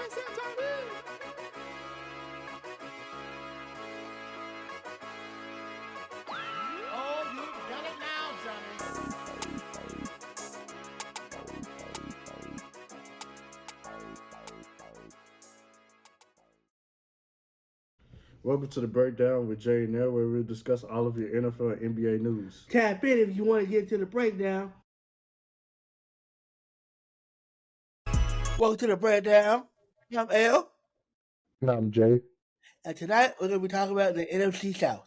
Oh, you've done it now, Johnny. Welcome to the breakdown with Jay and Nell, where we'll discuss all of your NFL and NBA news. Tap in if you want to get to the breakdown. Welcome to the breakdown. I'm L, I'm Jay. and tonight we're going to be talking about the NFC South.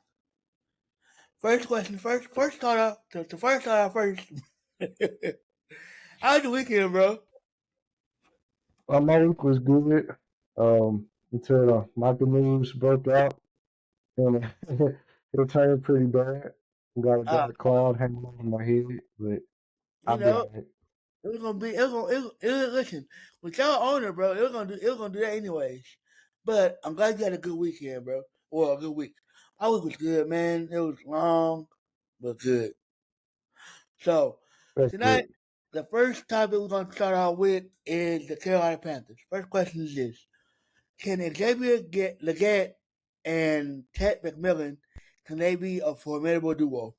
First question, first start off. First. How's the weekend, bro? My week was good until Michael News broke out. And it turned pretty bad. Got a dark cloud hanging over my head, but I'll You be know, all right. it was gonna be. Listen, with y'all owner, bro, it was gonna do that anyways. But I'm glad you had a good weekend, bro. Well, a good week. My week was good, man. It was long, but good. So That's tonight, good. the first topic we're gonna start out with is the Carolina Panthers. First question is this: can Xavier Leggett and Ted McMillan can they be a formidable duo?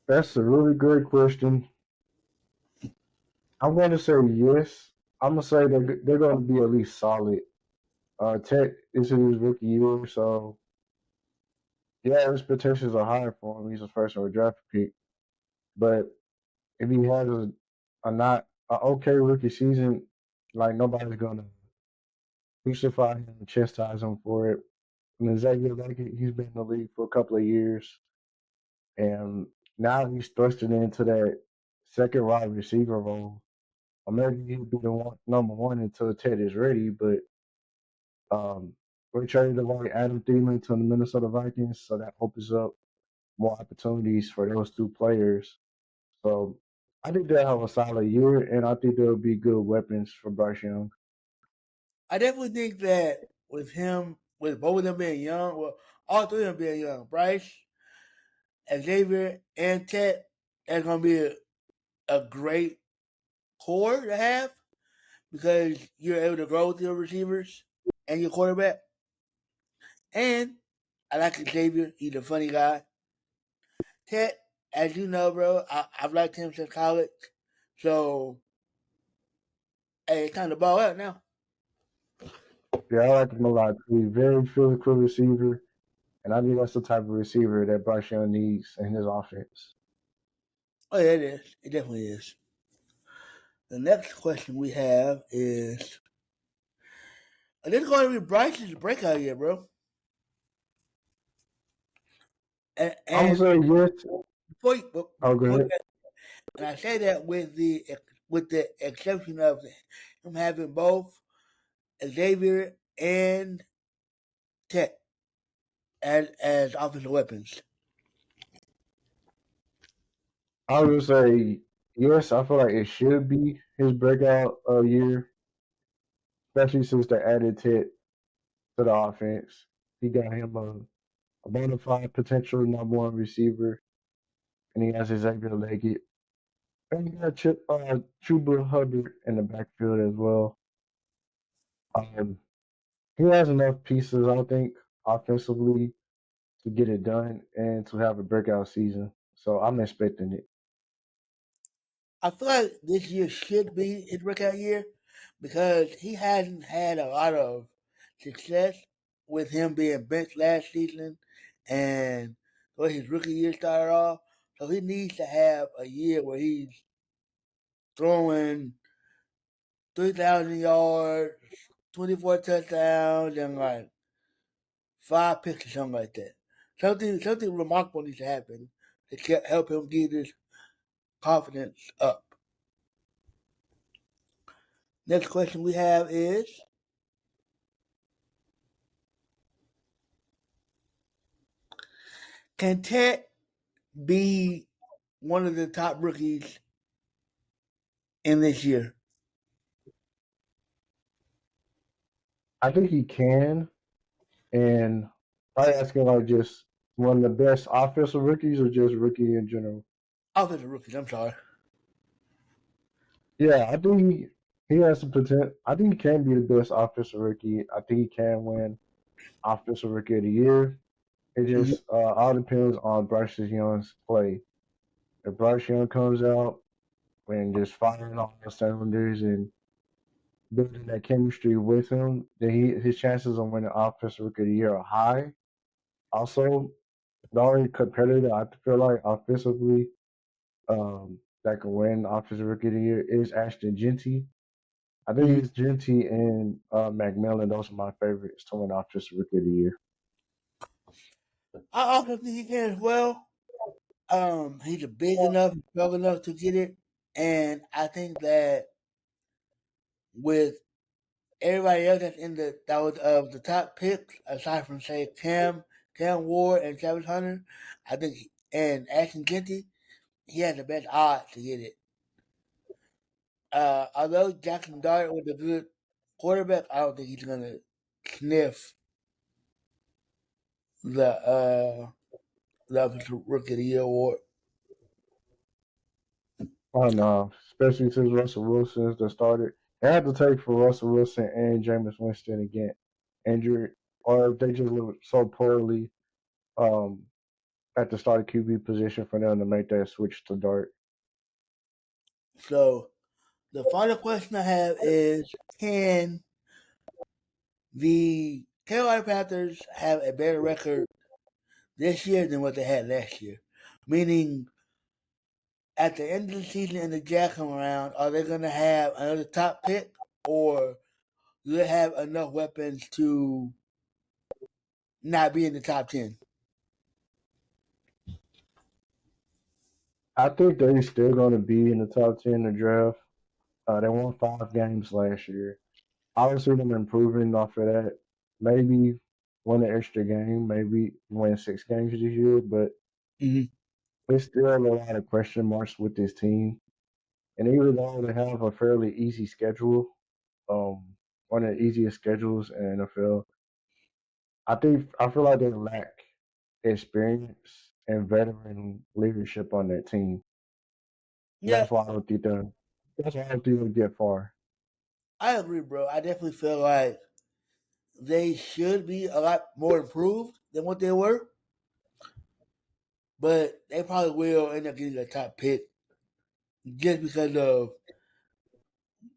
That's a really good question. I'm going to say yes. I'm going to say they're going to be at least solid. Tech is in his rookie year, so yeah, his potentials are high for him. He's a first round draft pick. But if he has a not a okay rookie season, like nobody's gonna crucify him and chastise him for it. And Xavier Leggett, he's been in the league for a couple of years, and now he's thrusted into that second wide receiver role. Or maybe he'll be the number one until Ted is ready. But we traded away Adam Thielen to the Minnesota Vikings, so that opens up more opportunities for those two players. So I think they'll have a solid year, and I think they'll be good weapons for Bryce Young. I definitely think that with both of them being young, well, all three of them being young, Bryce, Xavier, and Ted, that's gonna be a great core to have because you're able to grow with your receivers and your quarterback. And I like Xavier; he's a funny guy. Ted, as you know, bro, I've liked him since college, so hey, it's time to ball out now. Yeah, I like him a lot. He's a very physical receiver, and I think that's the type of receiver that Bryce Young needs in his offense. Oh yeah, it is. It definitely is. The next question we have is: this is going to be Bryce's breakout year, bro. I'm gonna And say yes. before you, Oh, go before ahead. and I say that with the exception of him having both Xavier and Tech as offensive weapons. I would say yes. I feel like it should be his breakout year, especially since they added Ted to the offense. He got him a bona fide potential number one receiver, and he has Xavier Leggett. And he got Chuba Hubbard in the backfield as well. Um, he has enough pieces, I think, offensively to get it done and to have a breakout season. So I'm expecting it. I feel like this year should be his breakout year because he hasn't had a lot of success with him being benched last season and the way his rookie year started off. So he needs to have a year where he's throwing 3,000 yards, 24 touchdowns, and like 5 picks or something like that. Something remarkable needs to happen to help him get his confidence up. Next question we have is: can Ted be one of the top rookies in this year? I think he can, and I asking like just one of the best offensive rookies or just rookie in general. Offensive rookies, I'm sorry. Yeah, I think he has some potential. I think he can be the best offensive rookie. I think he can win offensive rookie of the year. It Mhm. just all depends on Bryce Young's play. If Bryce Young comes out and just firing all the cylinders and building that chemistry with him, then his chances of winning offensive rookie of the year are high. Also, the only competitor I feel like offensively that can win offensive rookie of the year is Ashton Genty. I think Mhm. it's Genty and McMillan. Those are my favorites to win offensive rookie of the year. I also think he can as well. He's a big enough, strong enough to get it, and I think that with everybody else that's in that was of the top picks, aside from say Cam Ward and Travis Hunter, I think and Ashton Genty, he has the best odds to get it. Although Jackson Dart was a good quarterback, I don't think he's gonna sniff the the offensive rookie of the year award. I don't know, especially since Russell Wilson's the starter. They had to take for Russell Wilson and Jameis Winston again injured, or if they just look so poorly um, at the starting QB position for them to make that switch to Dart. So the final question I have is: can the Carolina Panthers have a better record this year than what they had last year? Meaning, at the end of the season in the draft come around, are they going to have another top pick, or do they have enough weapons to not be in the top 10? I think they're still going to be in the top 10 in the draft. They won 5 games last year. I would see them improving off of that. Maybe win an extra game, maybe win 6 games this year, but Mm-hmm. there's still a lot of question marks with this team. And even though they have a fairly easy schedule, one of the easiest schedules in the NFL, I feel like they lack experience and veteran leadership on that team. And Yeah, that's why I don't think they'll get far. I agree, bro. I definitely feel like they should be a lot more improved than what they were, but they probably will end up getting a top pick just because of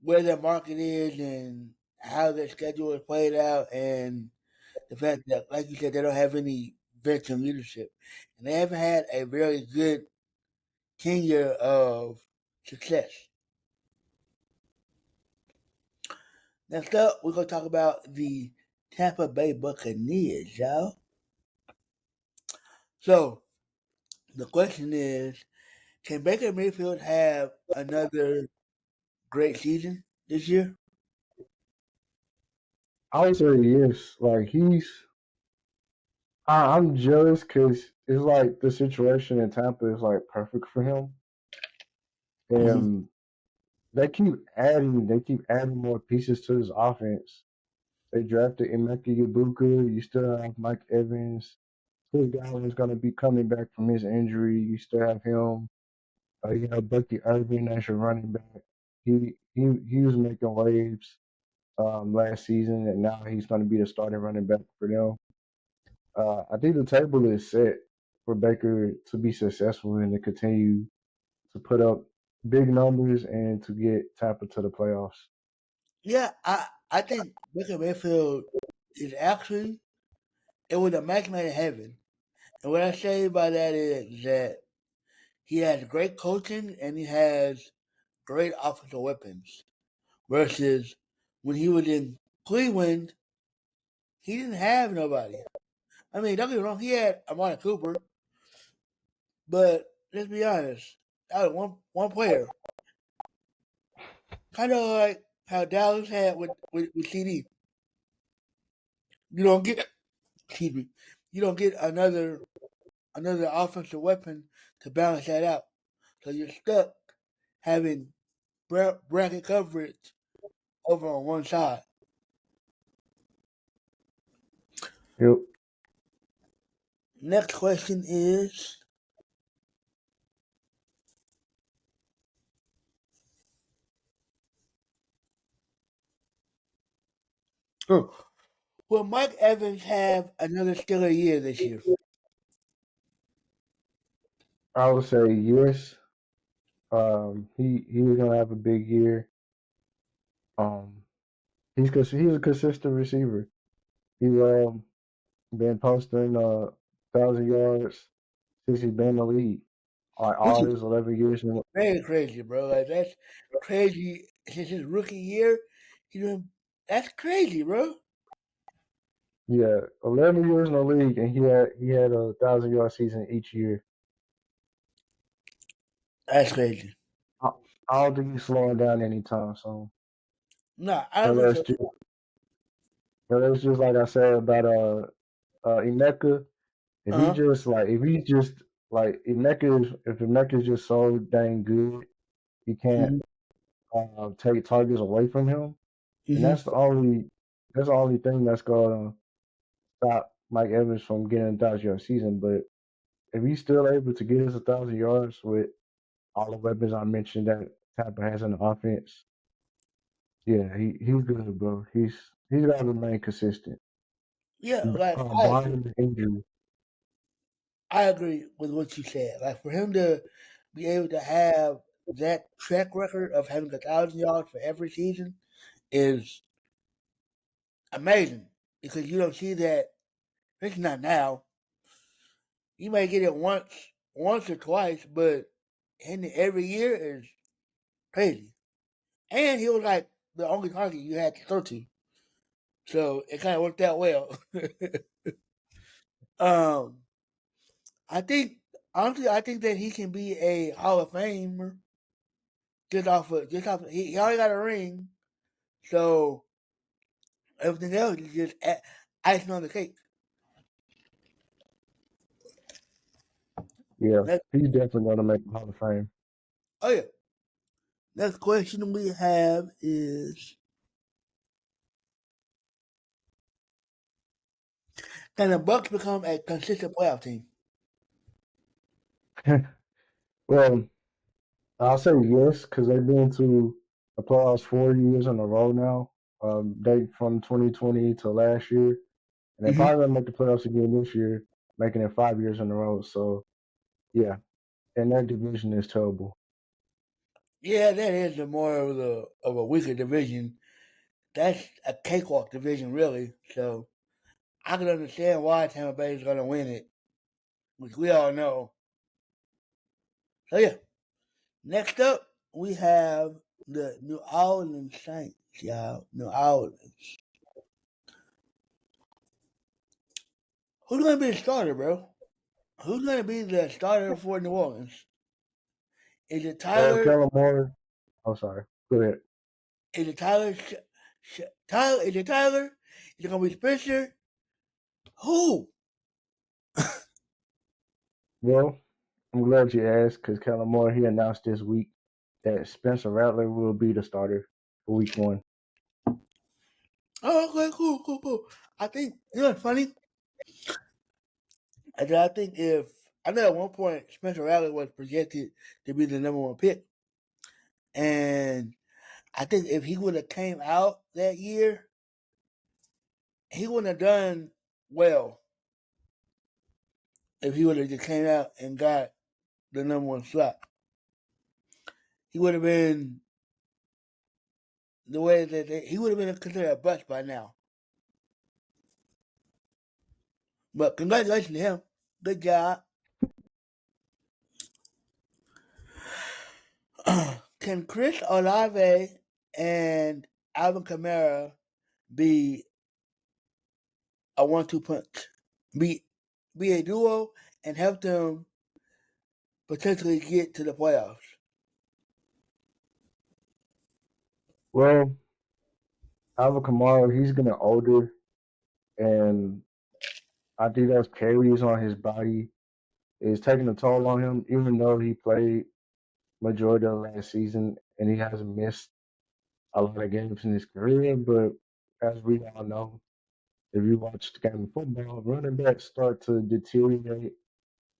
where their market is and how their schedule is played out, and the fact that, like you said, they don't have any veteran leadership, and they haven't had a very good tenure of success. Next up, we're gonna talk about the Tampa Bay Buccaneers, y'all. So the question is, can Baker Mayfield have another great season this year? I would say yes. Like I'm jealous because it's like the situation in Tampa is like perfect for him, Mm-hmm. and they keep adding more pieces to his offense. They drafted Emeka Ibuka. You still have Mike Evans. Chris Godwin's going to be coming back from his injury. You still have him. You have Bucky Irving as your running back. He was making waves last season, and now he's going to be the starting running back for them. I think the table is set for Baker to be successful and to continue to put up big numbers and to get Tampa to the playoffs. Yeah, I think Baker Mayfield is actually it was a match made in heaven. And what I say by that is that he has great coaching and he has great offensive weapons. Versus when he was in Cleveland, he didn't have nobody. I mean, don't get me wrong, he had Amari Cooper, but let's be honest, that was one player. Kind of like how Dallas had with CD. You don't get excuse me, you don't get another offensive weapon to balance that out. So you're stuck having bracket coverage over on one side. Yep. Next question is, So, will Mike Evans have another stellar year this year? I would say yes. He's gonna have a big year. Um, he's a consistent receiver. He's been posting 1,000 yards since he's been in the league. Like Which all is his 11 years. very crazy, bro. Like that's crazy. Since his rookie year, he doing that's crazy, bro. Yeah, 11 years in the league, and he had a 1,000 yard season each year. That's crazy. I, I don't think he's slowing down anytime soon. No, I don't But think so. that's just like I said about Emeka. Uh huh. If he's just like if Emeka is just so dang good, he can't Hmm. take targets away from him, and Hmm. that's the only thing that's gonna stop Mike Evans from getting a 1,000 yard season. But if he's still able to get us 1,000 yards with all the weapons I mentioned that Tampa has in the offense, yeah, he's good, bro. He's got to remain consistent. Yeah, like Barring the injury, I agree with what you said. Like for him to be able to have that track record of having 1,000 yards for every season is amazing because you don't see that. It's not now. You may get it once or twice, but hitting it every year is crazy. And he was like the only target you had to throw to, so it kind of worked out well. um, I think honestly, I think that he can be a Hall of Famer he already got a ring, so everything else is just icing on the cake. yeah, Next, he's definitely gonna make the Hall of Fame. oh yeah, next question we have is: can the Bucks become a consistent playoff team? Well, I'll say yes because they've been to the playoffs 4 years in a row now. They from 2020 to last year, and they're Hmm. probably gonna make the playoffs again this year, making it 5 years in a row. So yeah, and their division is terrible. Yeah, that is the more of a weaker division. That's a cakewalk division, really. So I can understand why Tampa Bay is going to win it, which we all know. So yeah, next up we have the New Orleans Saints, y'all. New Orleans. Who's going to be the starter, bro? Who's going to be the starter for New Orleans? Is it Tyler? Kellen Moore. I'm sorry. Go ahead. Is it Tyler? Tyler? Is it Tyler? Is it going to be Spencer? Who? Well, I'm glad you asked because Kellen Moore he announced this week that Spencer Rattler will be the starter for Week 1. Oh, okay, cool. I think you know what's funny. I think if I know at one point Spencer Rattler was projected to be the number one pick, and I think if he would have came out that year, he wouldn't have done well. If he would have just came out and got the number one slot, he would have been the way that he would have been considered a bust by now. But congratulations to him. Good job. Can Chris Olave and Alvin Kamara be a one-two punch? Be be a duo and help them potentially get to the playoffs. Well, Alvin Kamara he's getting older, and I think those carries on his body is taking a toll on him. Even though he played majority of last season and he hasn't missed a lot of games in his career, but as we all know, if you watch the game of football, running backs start to deteriorate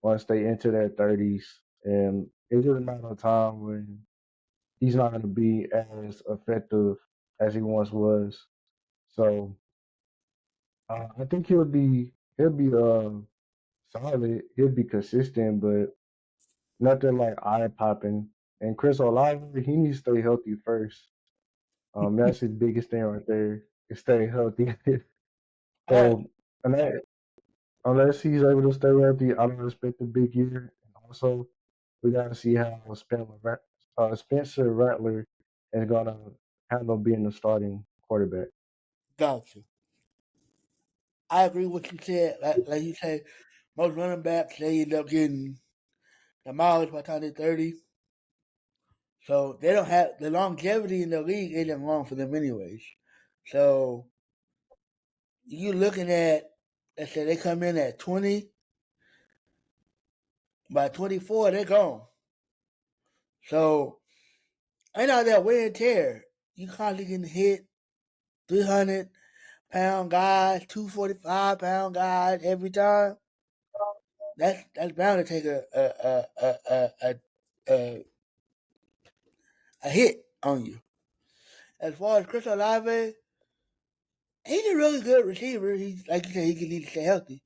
once they enter their 30s. And it's just a matter of time when he's not going to be as effective as he once was. So I think he'll be solid. He'll be consistent, but nothing like eye popping. And Chris Olave, he needs to stay healthy first. That's his biggest thing right there. Is stay healthy. I So, and that, unless he's able to stay healthy, I don't expect a big year. And also, we got to see how Spencer Rattler is gonna handle being the starting quarterback. got you. I agree with what you said. Like you say, most running backs they end up getting the mileage by the time they're 30. So they don't have the longevity in the league isn't long for them anyways. So you looking at, let's say they come in at 20, by 24 they're gone. So ain't all that wear and tear. You constantly getting hit 300-pound guys, 245-pound guys every time. That's bound to take a hit on you. As far as Chris Olave, he's a really good receiver. He's like you said, he can need to stay healthy.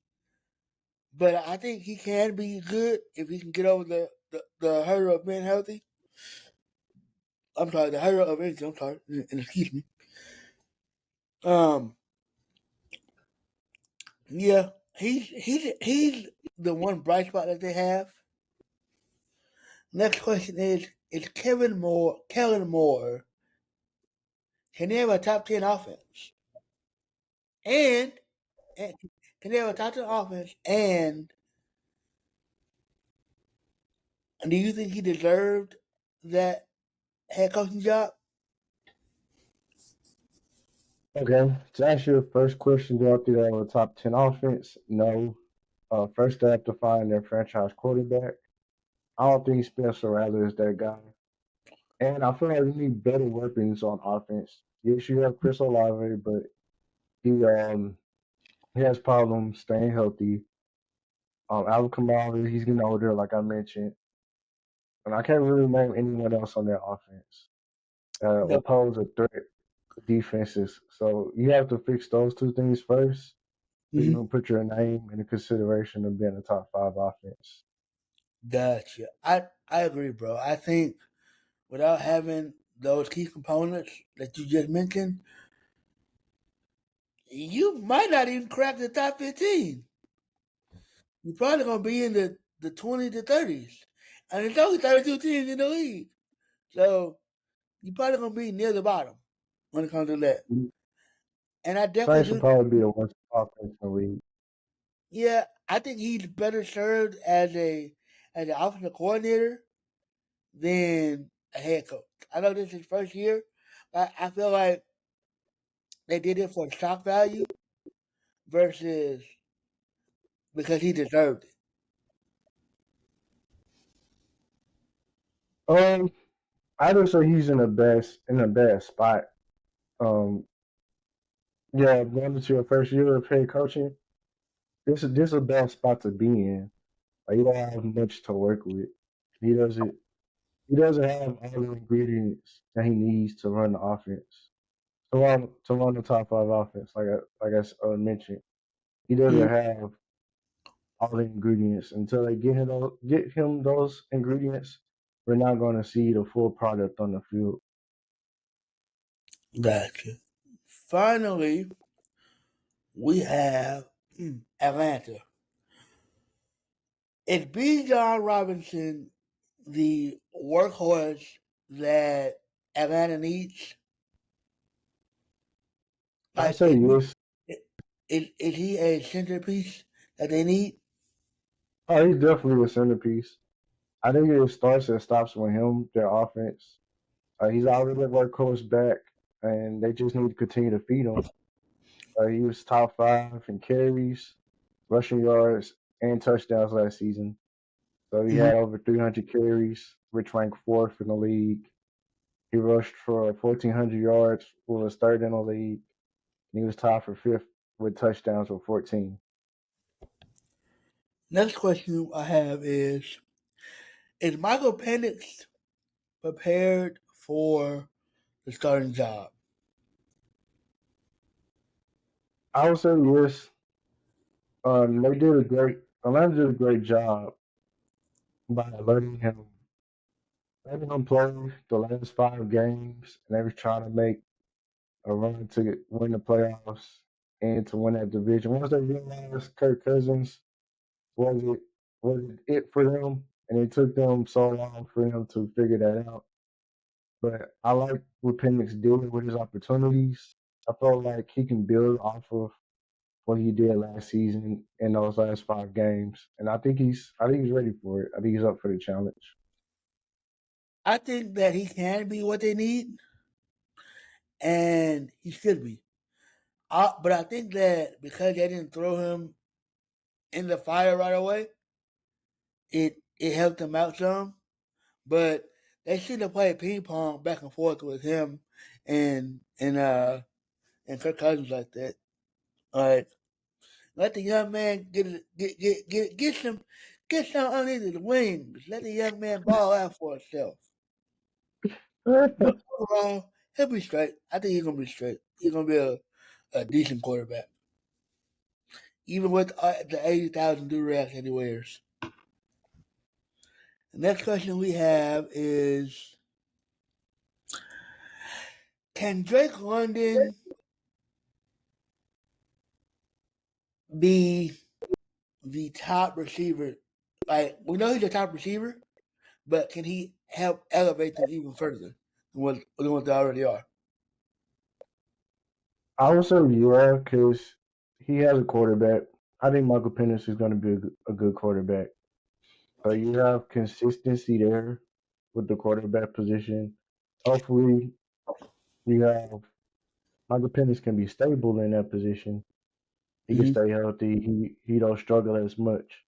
But I think he can be good if he can get over the hurdle of being healthy. I'm sorry, the hurdle of injury. I'm sorry, and excuse me. Um, yeah, he's the one bright spot that they have. Next question is Kellen Moore, can he have a top 10 offense? And, and can they have a top 10 offense? And do you think he deserved that head coaching job? Okay, to answer your first question, do I think they have a top 10 offense? No. First, they have to find their franchise quarterback. I don't think Spencer Rattler is that guy. And I feel like we need better weapons on offense. Yes, you have Chris Olave, but he has problems staying healthy. Alvin Kamara, he's getting older, like I mentioned. And I can't really name anyone else on their offense that No, will pose a threat to defenses. So you have to fix those two things first so you mm-hmm. can put your name in the consideration of being a top five offense. Gotcha. I agree, bro. I think without having those key components that you just mentioned, you might not even crack the top 15. You're probably gonna be in the 20 to 30s, and there's only 32 teams in the league, so you're probably gonna be near the bottom when it comes to that. And I definitely Saints will do. probably be the worst offense in the league. Yeah, I think he's better served as an offensive coordinator than a head coach. I know this is his first year, but I feel like they did it for shock value versus because he deserved it. Um, I would say he's in the best spot. Um, yeah, going into your first year of head coaching, this is a bad spot to be in. Like you don't have much to work with. He doesn't he doesn't have all the ingredients that he needs to run the offense. To run the top five offense, like I mentioned, he doesn't Mm, have all the ingredients. Until they get him those ingredients, we're not going to see the full product on the field. gotcha. Finally, we have Atlanta. Is B. John Robinson the workhorse that Atlanta needs? I Like, say yes. is he a centerpiece that they need? Oh, he's definitely a centerpiece. I think it starts and stops with him, their offense. He's already a workhorse back, and they just need to continue to feed him. He was top five in carries, rushing yards, and touchdowns last season. So he Mhm. had over 300 carries, which ranked fourth in the league. He rushed for 1,400 yards, which was third in the league. And he was tied for fifth with touchdowns with 14. Next question I have is Michael Penix prepared for the starting job? I would say yes. They did a great. Atlanta did a great job by letting him play the last 5 games, and they was trying to make a run to win the playoffs and to win that division. Once they realized Kirk Cousins was it was it for them, and it took them so long for them to figure that out. But I like what Penix did with his opportunities. I felt like he can build off of what he did last season in those last 5 games, and I think he's ready for it. I think he's up for the challenge. I think that he can be what they need, and he should be. But I think that because they didn't throw him in the fire right away, it helped him out some. But they should have played ping pong back and forth with him and and uh and Kirk Cousins like that. Like let the young man get some underneath the wings. Let the young man ball out for himself. But overall, he'll be straight. I think he's gonna be straight. He's gonna be a decent quarterback, even with the 80,000 durags that he wears. The next question we have is: can Drake London be the top receiver? Like we know he's the top receiver, but can he help elevate them even further than what they already are? I would say yeah, because he has a quarterback. I think Michael Penix is going to be a good quarterback. You have consistency there with the quarterback position. Hopefully, you have Michael Penix can be stable in that position. He can Mm-hmm. stay healthy. He don't struggle as much.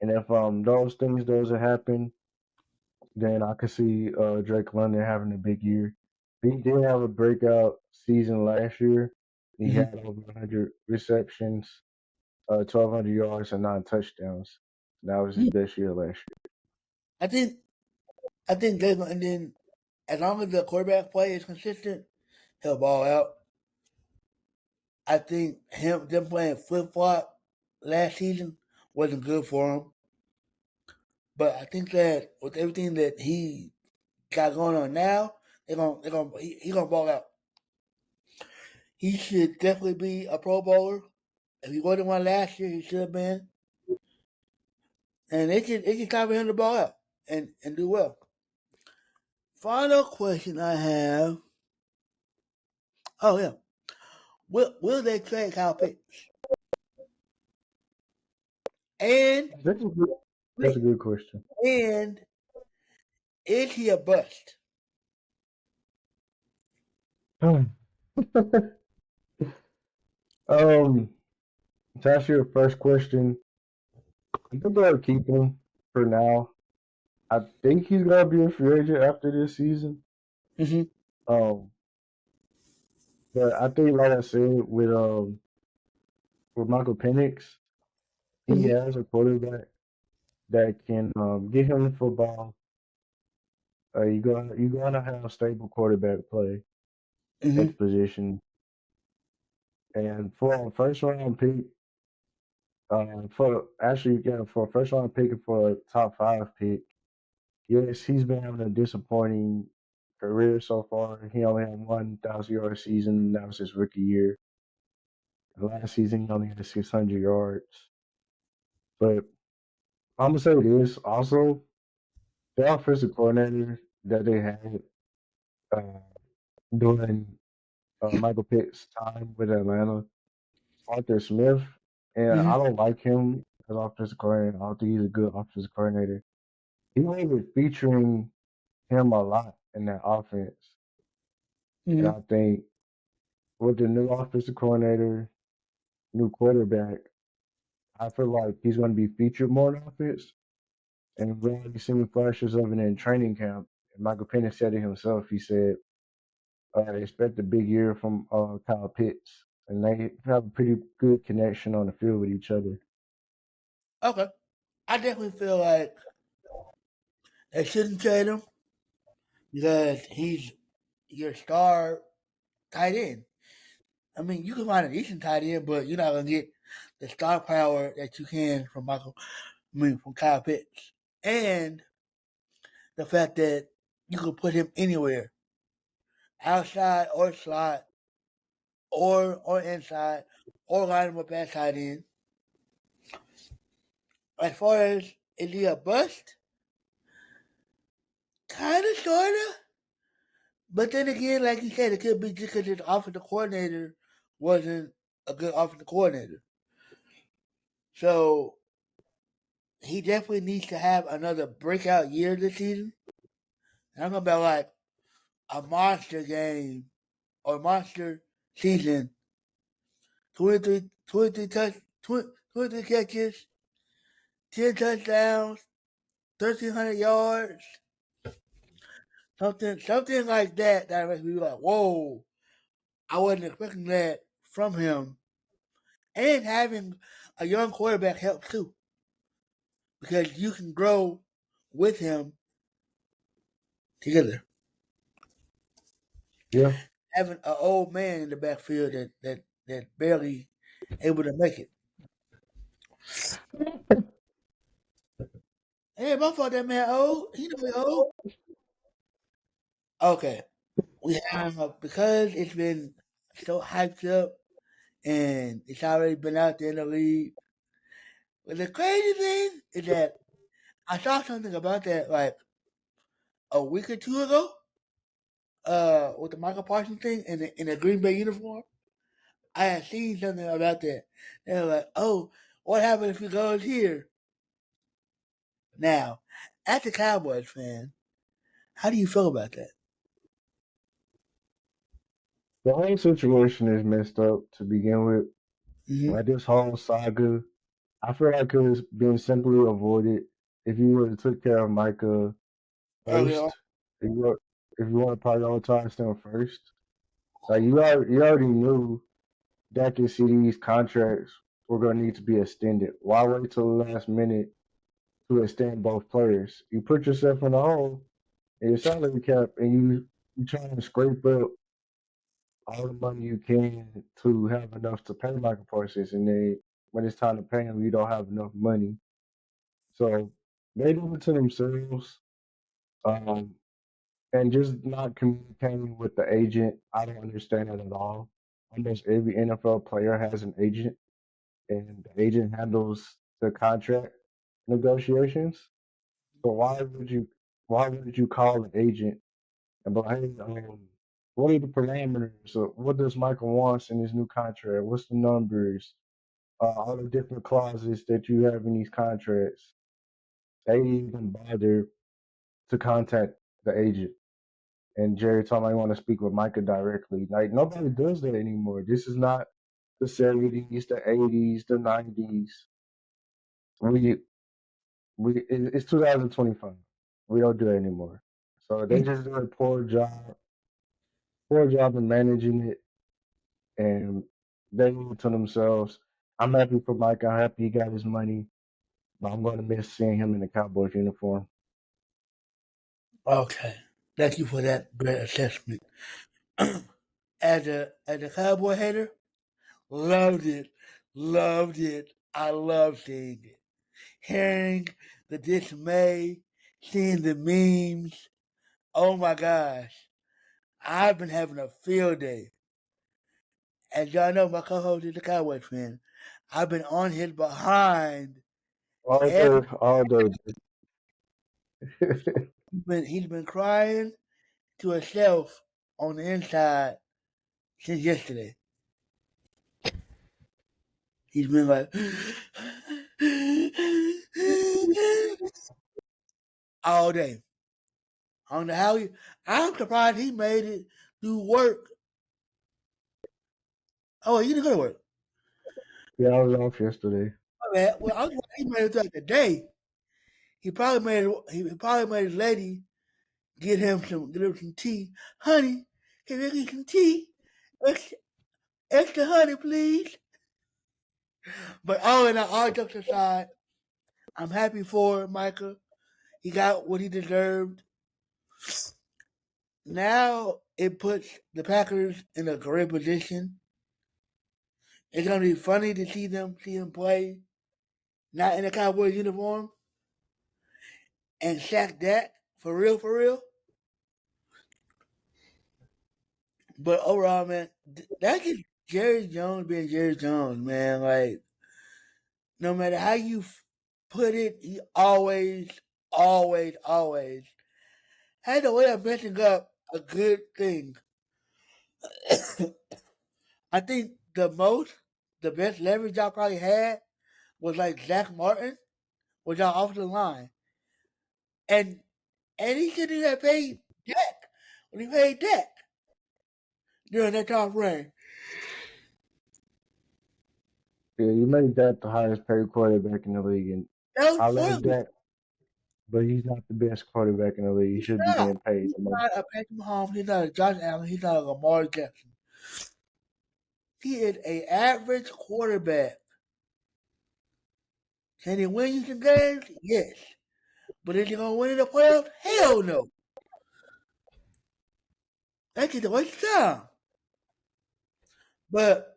And if those things doesn't happen, then I could see Drake London having a big year. He did have a breakout season last year. He Mm-hmm. had over 100 receptions, 1,200 yards, and 9 touchdowns. That was his best year last year. I think I think Drake London, as long as the quarterback play is consistent, he'll ball out. I think them playing flip flop last season wasn't good for him. But I think that with everything that he got going on now, he gonna ball out. He should definitely be a Pro Bowler. If he wasn't one last year, he should have been. And it can time for him to ball out and do well. Final question I have. Oh yeah, will they trade Kyle Pitts? And That's a good, that's a good question. and is he a bust? um, to answer your first question, I think they'll keep him for now. I think he's gonna be a free agent after this season. Mm-hmm. Um, but I think, like I said, with Michael Penix, he Mm-hmm. has a quarterback that can get him the football. You gotta have stable quarterback play at Mm-hmm. the position, and for a first round pick, for a first round pick and for a top 5 pick, yes, he's been having a disappointing career so far. He only had 1,000 yard season. And that was his rookie year. Last season, he only had 600 yards. But I'm gonna say this also: the offensive coordinator that they had uh, during Michael Pitt's time with Atlanta, Arthur Smith, and Mm-hmm. I don't like him as offensive coordinator. I don't think he's a good offensive coordinator. He wasn't featuring him a lot in that offense, and Mm-hmm. I think with the new offensive coordinator, new quarterback, I feel like he's going to be featured more in offense. And we've already seen flashes of it in training camp. And Michael Penix said it himself. He said they expect a big year from Kyle Pitts, and they have a pretty good connection on the field with each other. Okay. I definitely feel like they shouldn't trade him because he's your star tight end. I mean, you can find a decent tight end, but you're not gonna get the star power that you can from from Kyle Pitts, and the fact that you can put him anywhere, outside or slot, or inside, or line him up as tight end. As far as is he a bust? Kind of, sorta. But then again, like you said, it could be just because his offensive coordinator wasn't a good offensive coordinator. So he definitely needs to have another breakout year this season. And I'm talking about like a monster game or monster season. 23 catches, 10 touchdowns, 1,300 yards, something like that. That makes me like, whoa! I wasn't expecting that from him. And having a young quarterback helps too, because you can grow with him together. Yeah. Having an old man in the backfield that barely able to make it. Hey, my fault. That man old. He know he old. Okay, we have because it's been so hyped up and it's already been out there in the league. But the crazy thing is that I saw something about that like a week or two ago. With the Michael Parsons thing in the Green Bay uniform, I had seen something about that. They were like, "Oh, what happened if he goes here?" Now, as a Cowboys fan, how do you feel about that? The whole situation is messed up to begin with. Mm-hmm. Like this whole saga, I feel like it was been simply avoided if you would have took care of Micah Early on, first. If you were, if you want to prioritize them first, like you already knew Dak and CD's contracts were going to need to be extended. Why wait till the last minute to extend both players? You put yourself in a hole in your salary cap, and you trying to scrape up all the money you can to have enough to pay Michael Parsons, and then when it's time to pay him, you don't have enough money. So they do it to themselves, um, and just not communicating with the agent. I don't understand it at all. Almost every NFL player has an agent, and the agent handles the contract negotiations. So why would you call an agent and be like, hey, what are the parameters? What does Michael wants in his new contract? What's the numbers? All the different clauses that you have in these contracts. They didn't even bother to contact the agent. And Jerry told me I want to speak with Micah directly. Like nobody does that anymore. This is not the 70s, the 80s, the 90s. We it's 2025. We don't do it anymore. So they just do a poor job in managing it, and they do it to themselves. I'm happy for Mike. I'm happy he got his money, but I'm going to miss seeing him in the Cowboys uniform. okay. Thank you for that great assessment. As a Cowboy hater, loved it, loved it. I love seeing it, hearing the dismay, seeing the memes. Oh my gosh, I've been having a field day. As y'all know, my co-host is a Cowboys fan. I've been on his behind. All Every day, all day. he's been crying to himself on the inside since yesterday. He's been like all day. I don't know how he. I'm surprised he made it do work. Oh, you didn't go to work. Yeah, I was off yesterday. My bad. Well, I was surprised he made it throughout the day. He probably made his lady get him some tea. Honey, can I get some tea? Extra, extra honey, please. But all in all jokes aside, I'm happy for Micah. He got what he deserved. Now it puts the Packers in a great position It's gonna be funny to see him play, not in a Cowboys uniform, and Shaq Dak for real, for real. But overall, man, that is Jerry Jones being Jerry Jones, man. Like, no matter how you put it, he always had a way of messing up a good thing. I think the best leverage y'all probably had was like Zach Martin was y'all off the line, and he shouldn't have paid Dak when he paid Dak during that time frame. Yeah, you made that the highest paid quarterback in the league, and That was I love pointless. that, but he's not the best quarterback in the league. He He's should be not. getting paid He's the most. not a Patrick Mahomes. He's not a Josh Allen. He's not a Lamar Jackson. He is a average quarterback. Can he win you some games? Yes. But is he gonna win in the playoffs? Hell no. That's just a waste of time. But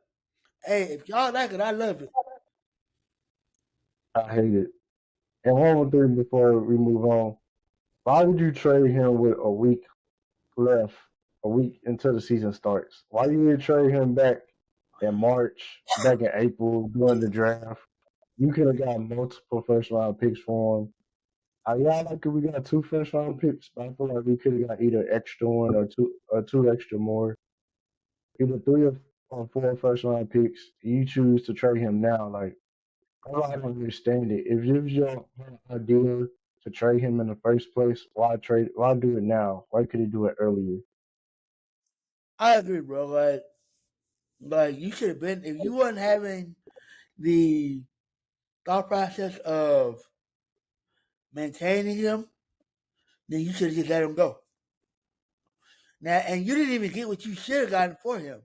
hey, if y'all like it, I love it. I hate it. And one more thing before we move on. Why would you trade him with a week left, a week until the season starts? Why you didn't trade him back in March, back in April, during the draft? You could have got multiple first round picks for him. Yeah, I like it. We got two first round picks, but I feel like we could have got either extra one or two extra more. Either three or four first round picks. You choose to trade him now. Like, I don't understand it. If it was your idea to trade him in the first place, why trade? Why do it now? Why could he do it earlier? I agree, bro. Like you should have been if you weren't having the thought process of maintaining him, then you should have just let him go. Now, and you didn't even get what you should have gotten for him.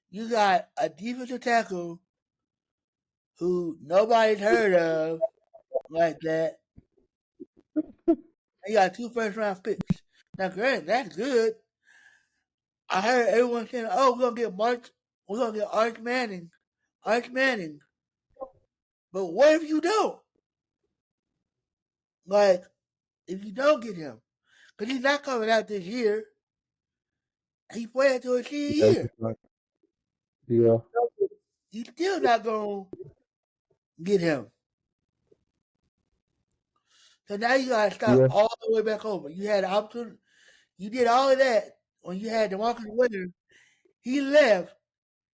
You got a defensive tackle who nobody's heard of like that. And you got two first round picks. Now, granted, that's good. I heard everyone saying, "Oh, we're gonna get Arch Manning." But what if you don't? Like, if you don't get him, because he's not coming out this year, he played until his senior Yeah, year. yeah, You still not gonna get him. So now you gotta start yeah, all the way back over. You had the opportunity. You did all of that when you had the Marcus Winter. He left,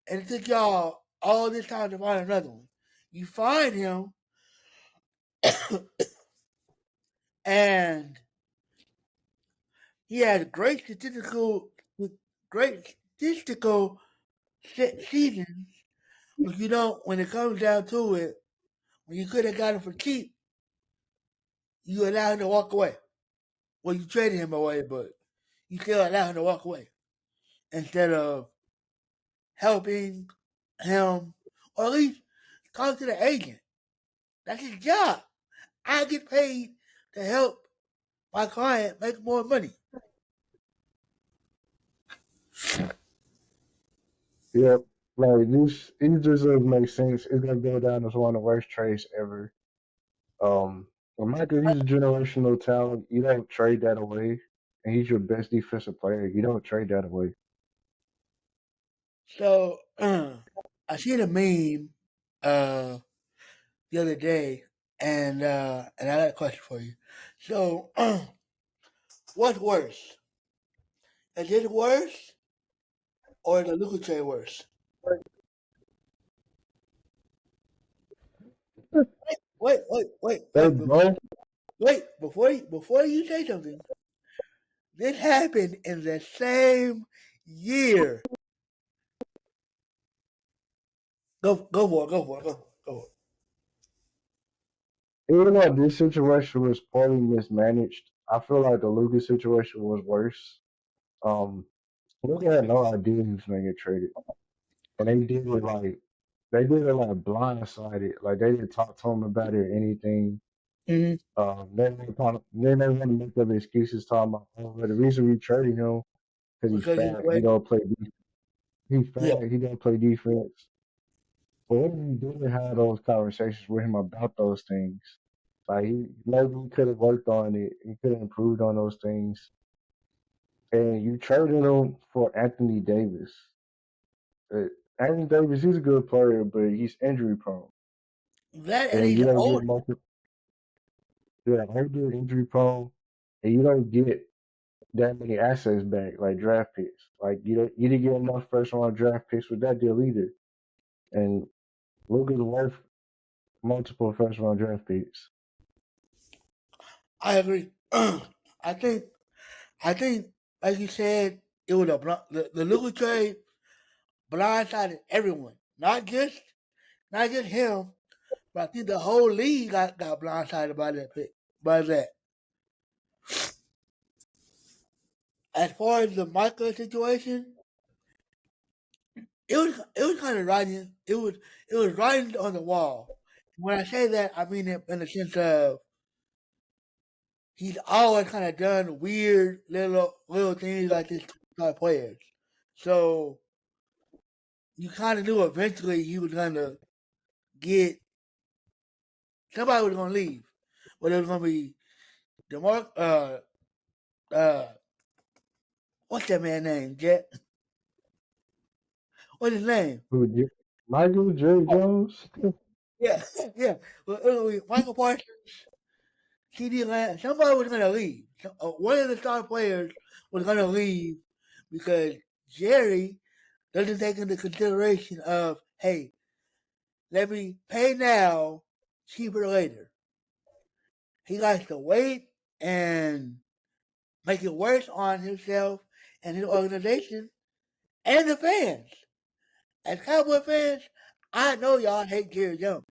and it took y'all all this time to find another one. You find him, and he had great statistical seasons. But you don't. When it comes down to it, when you could have got him for cheap, you allow him to walk away. Well, you traded him away, but you still allow him to walk away instead of helping him, or at least talk to the agent. That's his job. I get paid to help my client make more money. yeah. Like this, it just doesn't make sense. It's gonna go down as one of the worst trades ever. Well, Michael, he's a generational talent. You don't trade that away, and he's your best defensive player. You don't trade that away. So I seen a meme the other day, and I got a question for you. So what's worse? Is it worse or is the Luka trade worse? They both. Wait. Before you say something, this happened in the same year. Go for it. Go for it. Go for it. Even though this situation was poorly mismanaged, I feel like the Lucas situation was worse. Um, Luka had no idea he was going to get traded, and they did it like blindsided. Like they didn't talk to him about it or anything. Mm-hmm. Then they want to make up excuses talking about, oh, well, the reason we traded him because he's Because he fat. He played. don't play. He's Yeah. fat. He don't play defense. But what if you didn't have those conversations with him about those things? Like maybe he could have worked on it. He could have improved on those things. And you traded him for Anthony Davis. Uh, Anthony Davis, he's a good player, but he's injury prone, That and and he's you don't get old. multiple. Yeah, older, injury prone, and you don't get that many assets back, like draft picks. Like you didn't get enough first round draft picks with that deal either. And Luka's worth multiple first round draft picks. I agree. I think I think like you said, it was the Luka trade blindsided everyone. Not just him, but I think the whole league got blindsided by that pick. By that. As far as the Michael situation, it was kind of writing. It was writing on the wall. When I say that, I mean it in the sense of he's always kind of done weird little things like this to our players. So you kind of knew eventually he was gonna get somebody was gonna leave, whether it was gonna be Demar. Uh, what's that man's name? Jet. What's his name? Michael J. Jones. Yeah, yeah. Well, it was gonna be Michael Parsons, CD Lamb. Somebody was gonna leave. One of the star players was gonna leave because Jerry doesn't take into consideration of, hey, let me pay now, cheaper later. He likes to wait and make it worse on himself and his organization and the fans. As Cowboy fans, I know y'all hate Jerry Jones.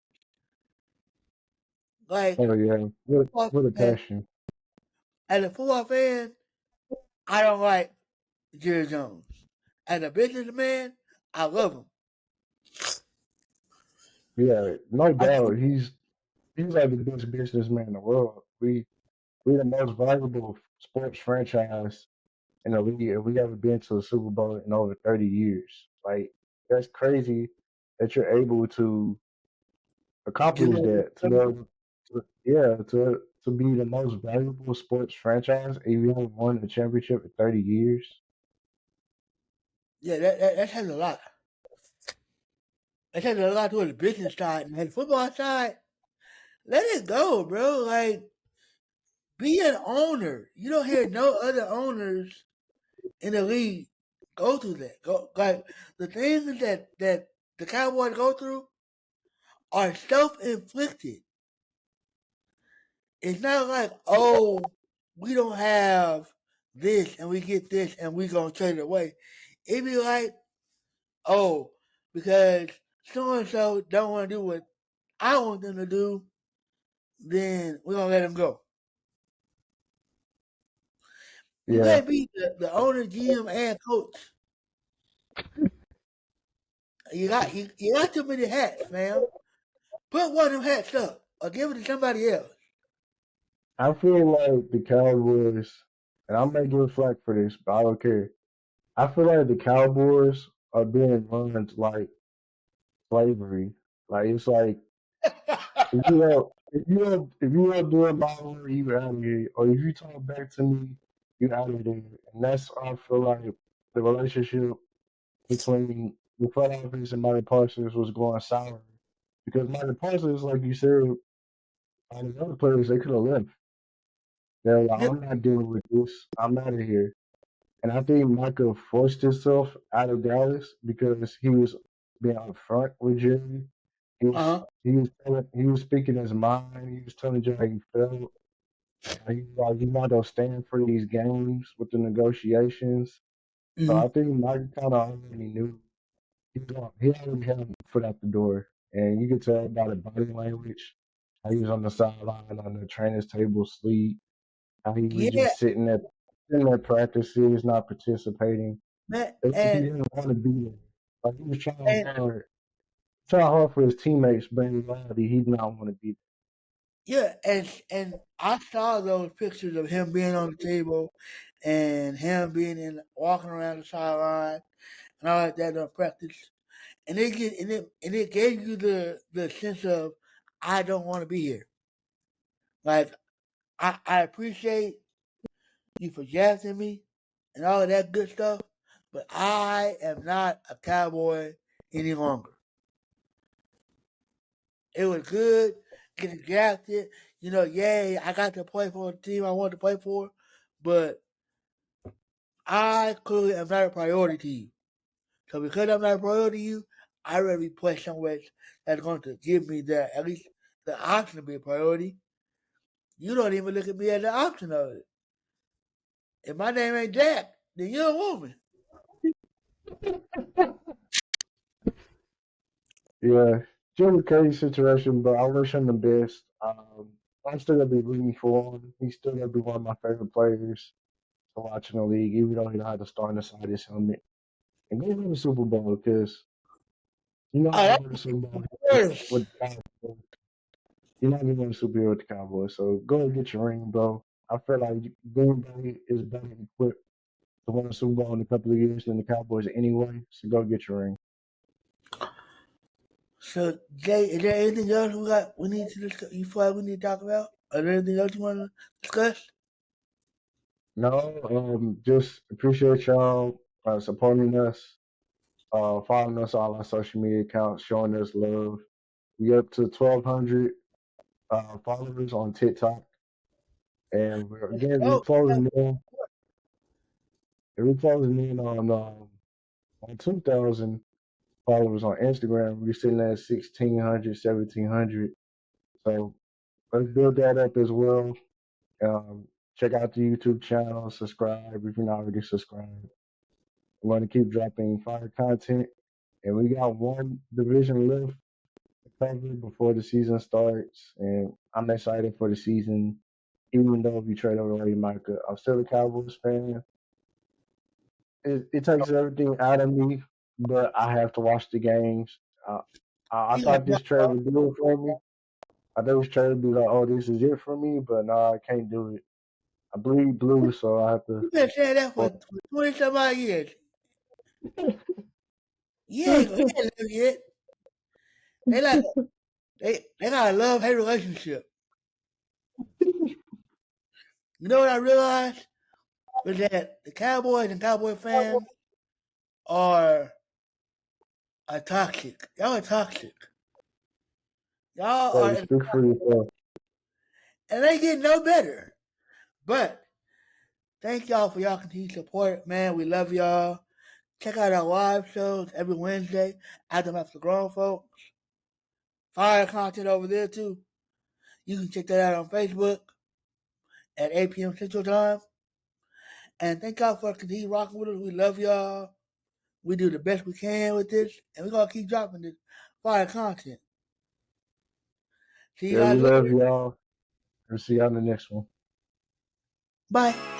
Like, Oh yeah, with a as, passion. as a football fan, I don't like Jerry Jones. As a businessman, I love him. Yeah, no I think, doubt. He's like the best businessman in the world. We the most valuable sports franchise in the league, and we haven't been to a Super Bowl in over 30 years. Like that's crazy that you're able to give accomplish him that. To be able yeah, to be the most valuable sports franchise, and you haven't won the championship in 30 years. yeah, that says a lot. That says a lot to the business side. And the football side, let it go, bro. Like, be an owner. You don't hear no other owners in the league go through that. Go like the things that the Cowboys go through are self inflicted. It's not like, oh, we don't have this and we get this and we gonna trade it away. It'd be like, oh, because so and so don't want to do what I want them to do, then we're gonna let them go. You Yeah, can't be the owner, GM, and coach. You got too many hats, man. Put one of them hats up or give it to somebody else. I feel like the Cowboys, and I may get flack for this, but I don't care. I feel like the Cowboys are being run like slavery. Like it's like if you don't do it my way, you out of here. Or if you talk back to me, you out of there. And that's I feel like the relationship between the front office and Mike Parsons was going sour. Because Mike Parsons, like you said, all the other players they could have left. They're like, Yeah, I'm not dealing with this. I'm out of here. And I think Micah forced himself out of Dallas because he was being upfront with Jerry. uh-huh. He was speaking his mind. He was telling Jerry how he felt. He like he wanted to stand for these games with the negotiations. So Mm-hmm. I think Micah kind of already knew he already had his foot out the door, and you could tell by the body language. How he was on the sideline on the trainer's table asleep. How he was Yeah, just sitting there practices, not participating. man, It was like he and didn't want to be there. Like he was and trying hard for his teammates, but in reality, he did not want to be yeah, and I saw those pictures of him being on the table, and him being in walking around the sideline and all like that on practice. and it gave you the sense of I don't want to be here. Like I appreciate you for drafting me and all of that good stuff, but I am not a Cowboy any longer. It was good getting drafted. You know, yay, I got to play for a team I wanted to play for, but I clearly am not a priority to you. So because I'm not a priority to you, I'd rather be placed somewhere that's going to give me at least the option to be a priority. You don't even look at me as an option of it. If my name ain't Jack, then you don't want me. Yeah, Jim Carrey's situation, but I wish him the best. I'm still gonna be rooting for him. He's still gonna be one of my favorite players to watch in the league, even though he don't have to start inside his helmet. And go win the Super Bowl because you're not Oh, gonna that's win the Super Bowl worse. with the Cowboys. You're not gonna win the Super Bowl with the Cowboys. So go and get your ring, bro. I feel like Green Bay is better equipped to win the Super Bowl in a couple of years than the Cowboys anyway. So go get your ring. So, Jay, is there anything else we need to discuss? You feel like we need to talk about? Is there anything else you want to discuss? No, just appreciate y'all supporting us, following us on all our social media accounts, showing us love. We up to 1,200 followers on TikTok, and we're Oh, closing in. And we're closing in on 2,000 followers on Instagram. We're sitting at 1,600, 1,700. So let's build that up as well. Check out the YouTube channel, subscribe if you're not already subscribed. We're going to keep dropping fire content, and we got one division left to cover before the season starts. And I'm excited for the season, even though we trade away Micah. I'm still a Cowboys fan. It takes everything out of me, but I have to watch the games. Uh, I you got thought this trade would do it for me. I thought this trade would be like, oh, this is it for me, but no, I can't do it. I bleed blue, so I have to. you been saying that for But 20 some odd years. You ain't live yet. They like they got a love hate relationship. You know what I realized was that the Cowboys and Cowboy fans are toxic. Y'all are toxic. Y'all hey, are, speak for yourself. and they get no better. But thank y'all for y'all continued support, man. We love y'all. Check out our live shows every Wednesday at the After Grown Folks. Fire content over there too. You can check that out on Facebook at 8 p.m. Central Time. And thank y'all for continuing rocking with us. We love y'all. We do the best we can with this, and we're gonna keep dropping this fire content. See you Yeah, we guys later. love y'all. We'll see y'all in the next one. Bye.